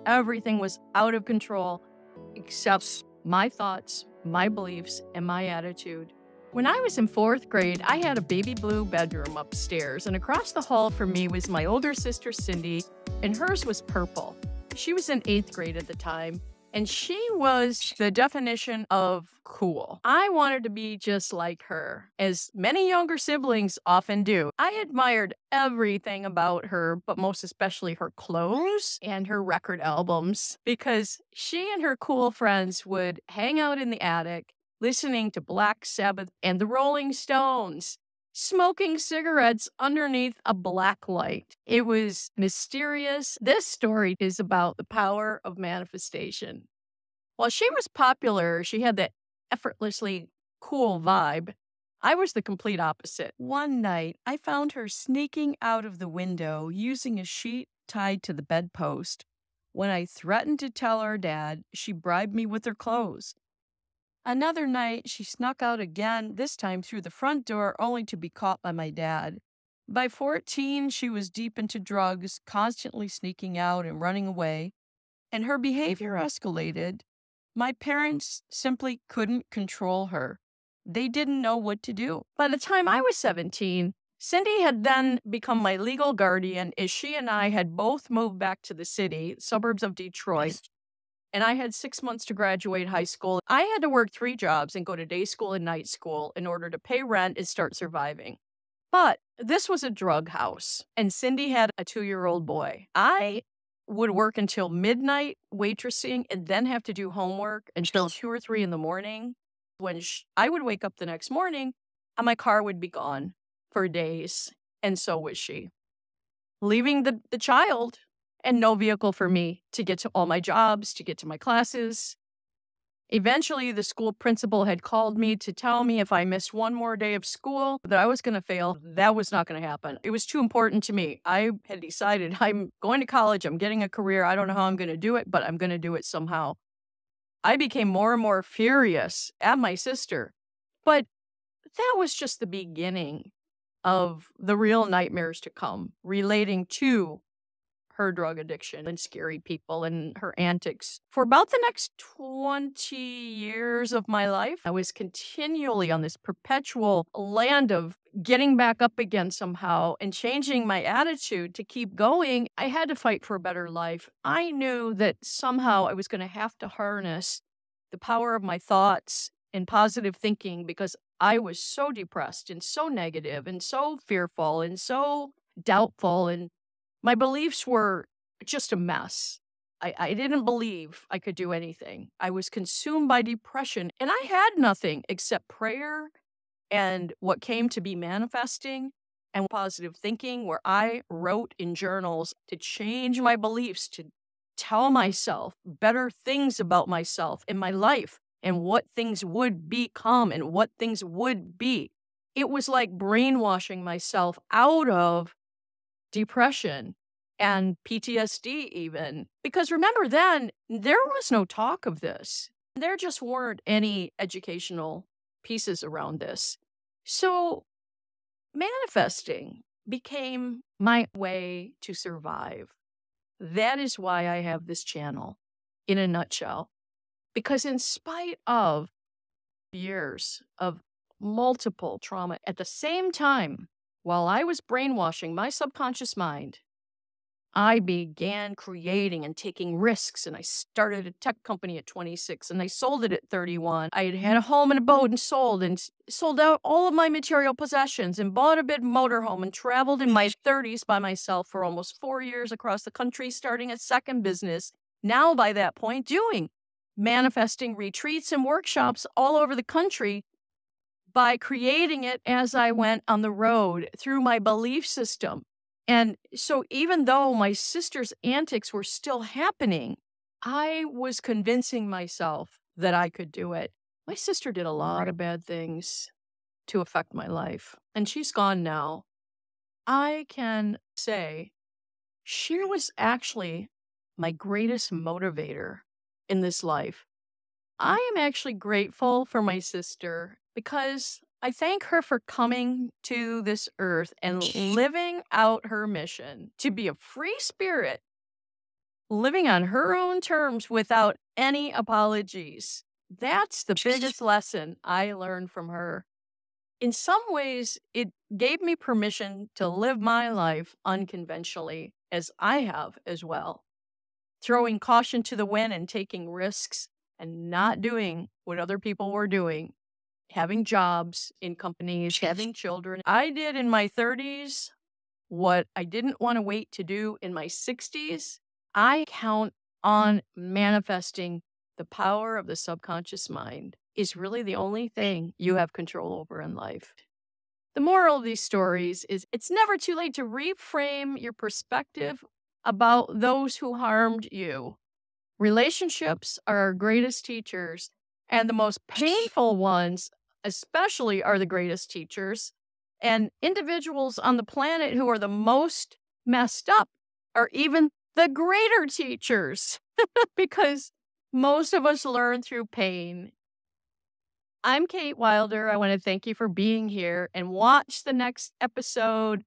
Everything was out of control except my thoughts, my beliefs, and my attitude. When I was in 4th grade, I had a baby blue bedroom upstairs, and across the hall from me was my older sister, Cindy, and hers was purple. She was in 8th grade at the time, and she was the definition of cool. I wanted to be just like her, as many younger siblings often do. I admired everything about her, but most especially her clothes and her record albums, because she and her cool friends would hang out in the attic, listening to Black Sabbath and the Rolling Stones, smoking cigarettes underneath a black light. It was mysterious. This story is about the power of manifestation. While she was popular, she had that effortlessly cool vibe. I was the complete opposite. One night, I found her sneaking out of the window using a sheet tied to the bedpost. When I threatened to tell her dad, she bribed me with her clothes. Another night, she snuck out again, this time through the front door, only to be caught by my dad. By 14, she was deep into drugs, constantly sneaking out and running away, and her behavior escalated. My parents simply couldn't control her. They didn't know what to do. By the time I was 17, Cindy had then become my legal guardian, as she and I had both moved back to the city, suburbs of Detroit. And I had 6 months to graduate high school. I had to work 3 jobs and go to day school and night school in order to pay rent and start surviving. But this was a drug house, and Cindy had a 2-year-old boy. I would work until midnight waitressing and then have to do homework until 2 or 3 in the morning. When I would wake up the next morning, and my car would be gone for days, and so was she. Leaving the child and no vehicle for me to get to all my jobs, to get to my classes. Eventually, the school principal had called me to tell me if I missed one more day of school that I was going to fail. That was not going to happen. It was too important to me. I had decided I'm going to college. I'm getting a career. I don't know how I'm going to do it, but I'm going to do it somehow. I became more and more furious at my sister. But that was just the beginning of the real nightmares to come relating to her drug addiction and scary people and her antics. For about the next 20 years of my life, I was continually on this perpetual land of getting back up again somehow and changing my attitude to keep going. I had to fight for a better life. I knew that somehow I was going to have to harness the power of my thoughts and positive thinking, because I was so depressed and so negative and so fearful and so doubtful, and my beliefs were just a mess. I didn't believe I could do anything. I was consumed by depression, and I had nothing except prayer and what came to be manifesting and positive thinking, where I wrote in journals to change my beliefs, to tell myself better things about myself and my life and what things would become and what things would be. It was like brainwashing myself out of depression and PTSD even. Because remember then, there was no talk of this. There just weren't any educational pieces around this. So manifesting became my way to survive. That is why I have this channel in a nutshell. Because in spite of years of multiple trauma, at the same time, while I was brainwashing my subconscious mind, I began creating and taking risks, and I started a tech company at 26, and I sold it at 31. I had a home and a boat and sold out all of my material possessions and bought a big motorhome and traveled in my 30s by myself for almost 4 years across the country, starting a second business. Now, by that point, doing manifesting retreats and workshops all over the country, by creating it as I went on the road through my belief system. And so even though my sister's antics were still happening, I was convincing myself that I could do it. My sister did a lot of bad things to affect my life, and she's gone now. I can say she was actually my greatest motivator in this life. I am actually grateful for my sister because I thank her for coming to this earth and living out her mission to be a free spirit living on her own terms without any apologies. That's the biggest lesson I learned from her. In some ways, it gave me permission to live my life unconventionally, as I have as well, throwing caution to the wind and taking risks and not doing what other people were doing, having jobs in companies, having children. I did in my 30s what I didn't want to wait to do in my 60s. I count on manifesting. The power of the subconscious mind is really the only thing you have control over in life. The moral of these stories is it's never too late to reframe your perspective about those who harmed you. Relationships are our greatest teachers, and the most painful ones, especially, are the greatest teachers. And individuals on the planet who are the most messed up are even the greater teachers because most of us learn through pain. I'm Kate Wilder. I want to thank you for being here and watch the next episode